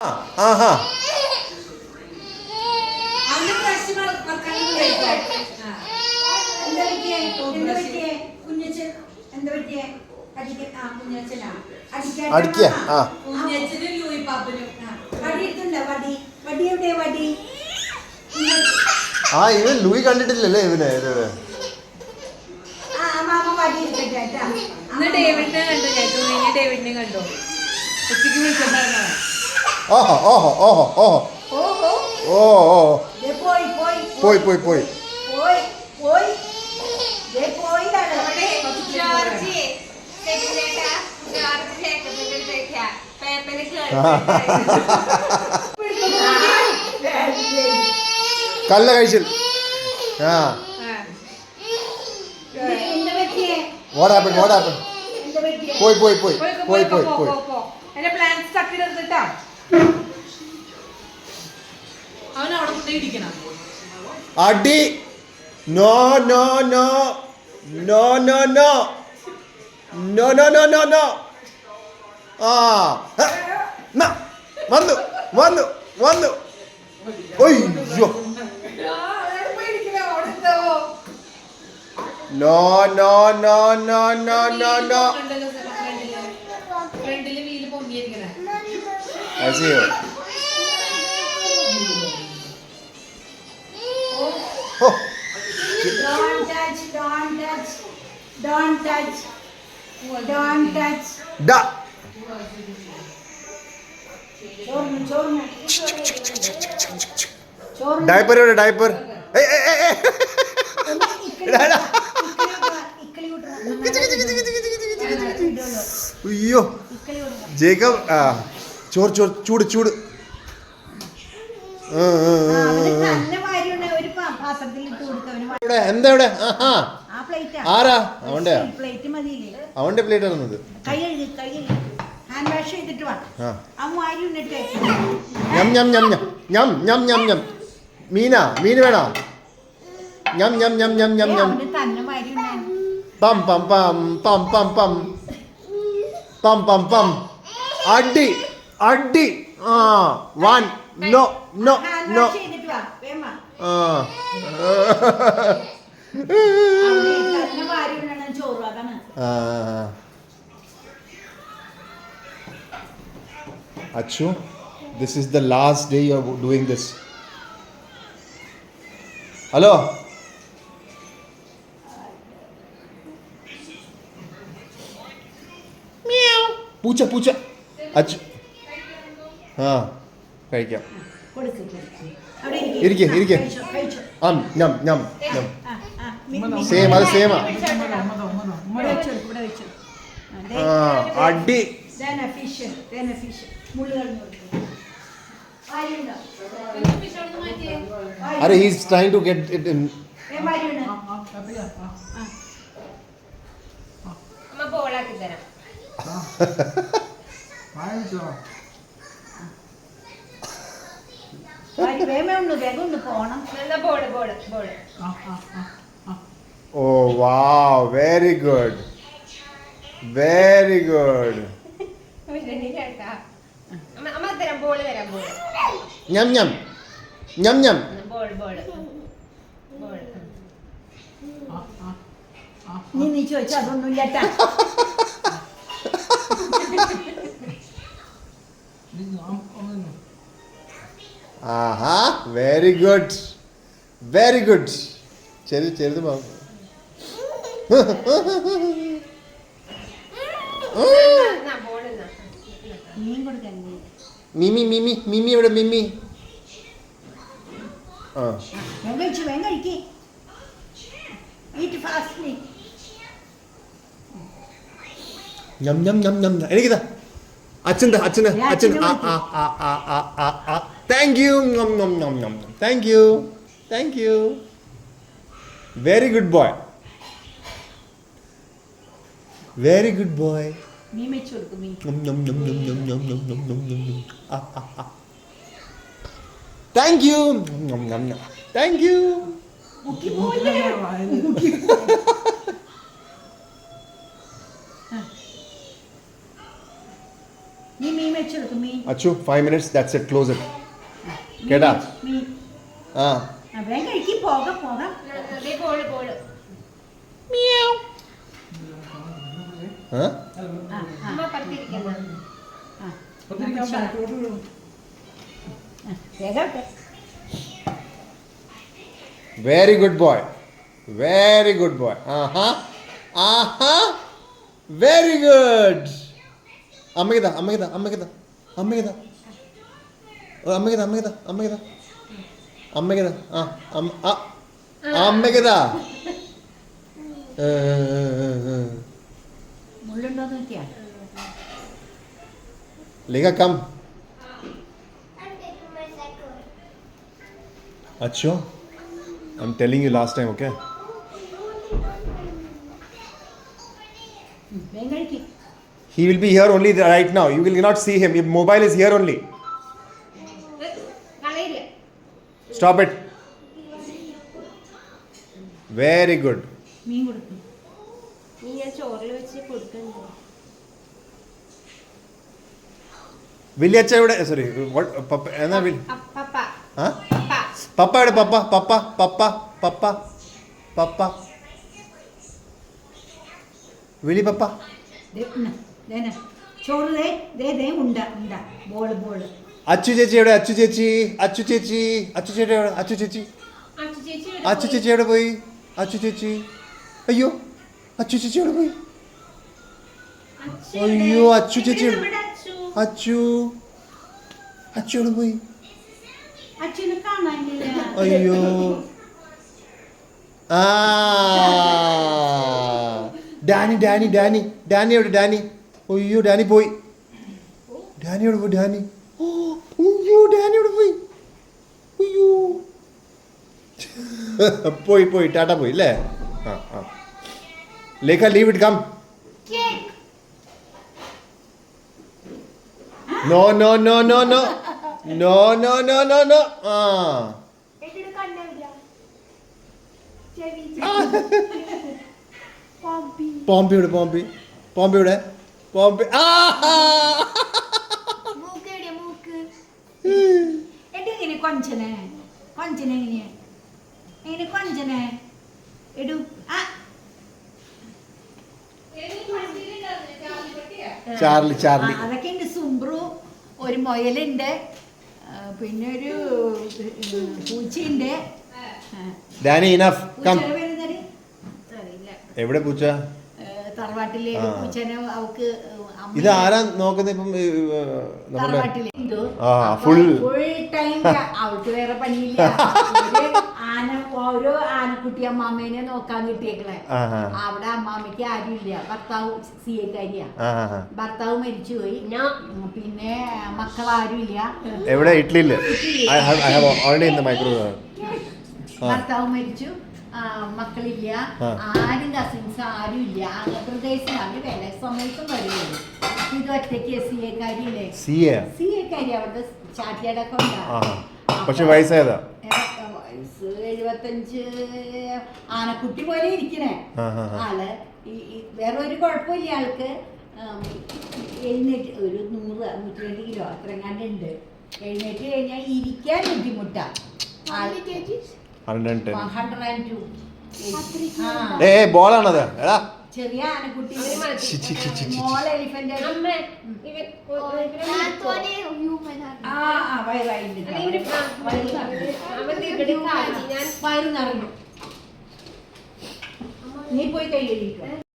ആഹാ അടിക്കുക ആ ഇവൻ ലൂയി കണ്ടിട്ടില്ലല്ലേ ഇവനെ ഓഹോ ഓഹോ ഓഹോ ഓഹോ ഓ ഓ പോയി പോയി പോയി കല്ല കഴിച്ചിൽ ആ what happened പോയി പോയി പോയി പോയി പോയി പോയി അടി no no no no no no no no no no no ആ വന്നു വന്നു വന്നു ഒയ്യോ no no no no no no no അയ്യോ Don't touch. Da. Diaper or diaper? Hey, hey, hey, hey. അയ്യോ ജേക്കബ് ചോറ് ചോറ് ചൂട് ചൂട് എന്താ ഇവിടെ ആരാ അവന്റെ അവന്റെ പ്ലേറ്റ് ആണെന്നത് മീന മീന് വേണോ ഞം ഞം ഞം ഞം ഞം ഞം പം പം പം പം പം പം പം പം പം അടി അടി ആ വൺ നോ നോ നോ ആ Achu, this is the last day you are doing this. Hello? Meow. പൂച്ച പൂച്ച അച്ചു ആ കഴിക്കാം ഇരിക്കെ ഇരിക്കെ ഞം ഞം ഞം സെയിം അത് സെയിമാ അടി അരെ he is trying to get it in അമ്മ ബോളാക്കി തരാം oh wow very good very good ഞം ഞം ഞം ഞം നീ ചോദിച്ചാ അതൊന്നുമില്ല ആഹാ വെരി ഗുഡ് വെരി ഗുഡ് ചെറുത് ചെറുത് മിമി മിമി മിമി എവിടെ മിമി ആ ഞം ഞം ഞം ഞം എനിക്കിതാ അച്ഛൻ്റെ അച്ഛന് അച്ഛൻ താങ്ക് യു ഞം ഞം ഞം ഞം thank you thank you very good boy very good boy thank you thank you Achu, 5 minutes, that's it, close it. കേട്ടാ ആ വേഗം കഴിക്കി പോകാം പോകാം ബോള് ആ very good boy very good boy ആഹാ ആഹാ വെരി ഗുഡ് അമ്മയ്ക്കതാ അമ്മയ്ക്കതാ അമ്മയ്ക്കതാ അമ്മയ്ക്കതാ അമ്മയ്ക്കതാ അമ്മയ്ക്കതാ അമ്മയ്ക്കതാ അമ്മയ്ക്കതാ ആ അമ്മയ്ക്കതാ മുള്ളുണ്ടോന്ന് നോക്കിയാ Lega, come. Acho, I'm telling you last time, okay? വേഗം കഴിക്കി He will be here only right now. You will not see him. Your mobile is here only. Stop it. Very good. മീൻ കൊടുക്കും നീ ഞാൻ ചോറിൽ വെച്ച് കൊടുക്കണ്ടോ Vilyacha evade sorry what papa enna vil papa ha papa evade papa papa papa papa papa Vili papa ചോറ് ദേ ഉണ്ട ball Achu ചേച്ചി എവിടെ അച്ചു ചേച്ചി അച്ചു ചേച്ചി അച്ചു ചേച്ചി എവിടെ അച്ചു ചേച്ചി അച്ചു ചേച്ചി എവിടെ പോയി അച്ചു ചേച്ചി അയ്യോ അച്ചു ചേച്ചി എവിടെ പോയി അയ്യോ അച്ചു ചേച്ചി അച്ചു അച്ചു എവിടെ പോയി അച്ഛനെ കാണാനില്ല അയ്യോ ആ ഡാനി ഡാനി ഡാനി ഡാനി എവിടെ ഡാനി അയ്യോ ഡാനി പോയി ഡാനി എവിടെ പോയി ഡാനി അയ്യോ ഡാനി എവിടെ പോയി അയ്യോ പോയി ടാറ്റ പോയി അല്ലേ ആ ആ Lekha leave it come no no no no no no no no no no ആ പോംപിയുടെ പോംപി പോംപിയുടെ പോംപി ആ എങ്ങനെ കൊഞ്ചനെ എങ്ങനെ കൊഞ്ചനെ എടു ചാർലി ചാർലി അതൊക്കെ ഉണ്ട് സുംബ്രു ഒരു മുയലുണ്ട് പിന്നെ ഒരു പൂച്ചയുണ്ട് ഡാനി ഇനഫ് കം പൂച്ചയുടെ പേരെന്താണ്? എവിടെ പൂച്ച തറവാട്ടിലെ പൂച്ചനെ അവക്ക് ഇത് ആരാ നോക്കുന്നത് ഇപ്പം നമ്മുടെ തറവാട്ടിലെ ആ ഫുൾ ടൈം അവൾക്ക് വേറെ പണിയില്ല ഓരോ ആനക്കുട്ടി അമ്മാമ്മേനെ നോക്കാൻ കിട്ടിയേക്കളെ അവിടെ അമ്മാമ്മയ്ക്ക് ആരുമില്ല ഭർത്താവ് സിഎക്കാരിയാ ഭർത്താവ് മരിച്ചുപോയി പിന്നെ മക്കളാരുമില്ല എവിടെ ഇഡ്ലിയില് ഭർത്താവ് മരിച്ചു മക്കളില്ല ആരും കസിൻസ് ആരും ഇല്ല ആന്ധ്രപ്രദേശിലാണ് വില സമയത്തും വരുള്ളൂ ഇത് ഒറ്റയ്ക്ക് സിഎക്കാരിയില്ലേ സിഎക്കാരി അവിടുത്തെ ചാട്ടിയടക്കം ഉണ്ടാവും പക്ഷെ വയസ്സായതാ വയസ്സ് 75 ആനക്കുട്ടി പോലെ ഇരിക്കണേ ആള് വേറെ ഒരു കുഴപ്പമില്ല ആൾക്ക് എഴുന്നേറ്റ് ഒരു 100-102 കിലോ അത്രങ്ങാണ്ട് ഉണ്ട് എഴുന്നേറ്റ് കഴിഞ്ഞാൽ ഇരിക്കാൻ ബുദ്ധിമുട്ടാ 102 ബോളാണത് എടാ ചെറിയ ആനക്കുട്ടി മോൾ എലിഫന്റ് വയറ് നിറഞ്ഞു നീ പോയി കൈ കഴിക്കും